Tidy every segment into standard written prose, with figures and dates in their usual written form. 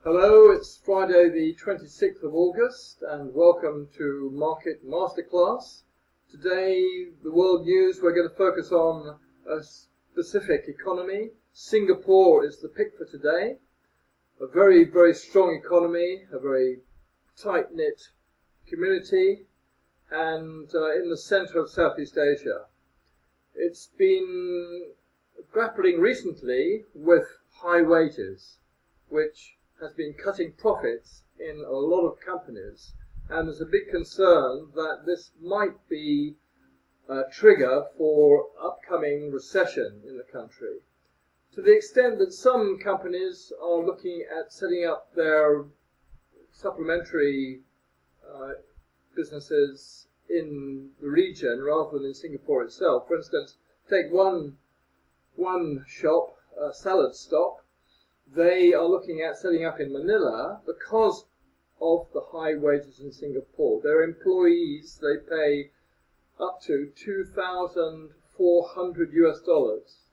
Hello, it's Friday the 26th of August and welcome to Market Masterclass. Today, the world news, we're going to focus on a specific economy. Singapore is the pick for today. A very, very strong economy, a very tight-knit community, and in the centre of Southeast Asia. It's been grappling recently with high wages, which has been cutting profits in a lot of companies, and there's a big concern that this might be a trigger for upcoming recession in the country, to the extent that some companies are looking at setting up their supplementary businesses in the region rather than in Singapore itself. For instance, take one shop, a salad stop. They are looking at setting up in Manila because of the high wages in Singapore. Their employees, they pay up to $2,400,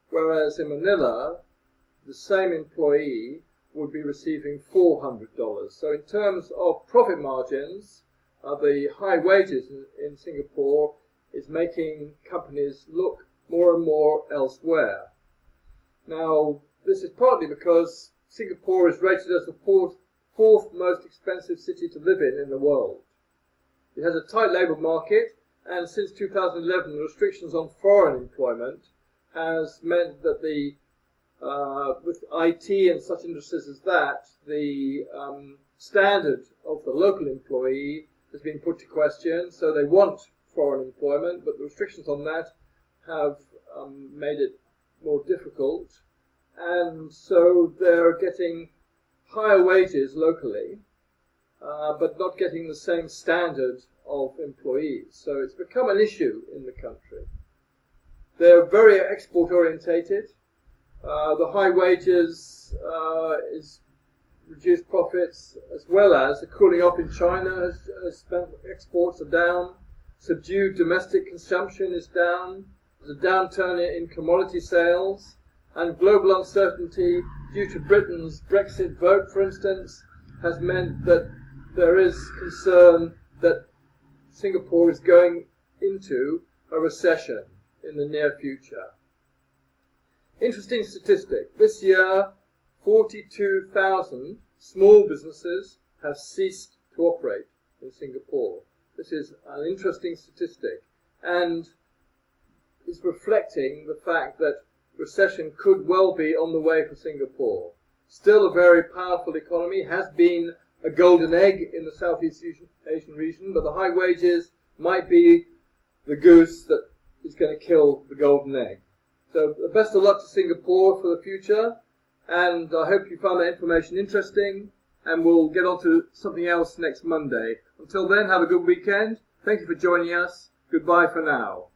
whereas in Manila, the same employee would be receiving $400. So in terms of profit margins, the high wages in Singapore is making companies look more and more elsewhere. Now, this is partly because Singapore is rated as the fourth most expensive city to live in the world. It has a tight labour market, and since 2011, the restrictions on foreign employment has meant that with IT and such industries as that, the standard of the local employee has been put to question. So they want foreign employment, but the restrictions on that have made it more difficult. And so they're getting higher wages locally, but not getting the same standard of employees. So it's become an issue in the country. They're very export orientated. The high wages is reduced profits, as well as the cooling off in China as exports are down. Subdued domestic consumption is down. There's a downturn in commodity sales. And global uncertainty due to Britain's Brexit vote, for instance, has meant that there is concern that Singapore is going into a recession in the near future. Interesting statistic. This year, 42,000 small businesses have ceased to operate in Singapore. This is an interesting statistic and is reflecting the fact that recession could well be on the way for Singapore. Still a very powerful economy, has been a golden egg in the Southeast Asian region, but the high wages might be the goose that is going to kill the golden egg. So the best of luck to Singapore for the future, and I hope you found that information interesting, and we'll get on to something else next Monday. Until then, have a good weekend. Thank you for joining us. Goodbye for now.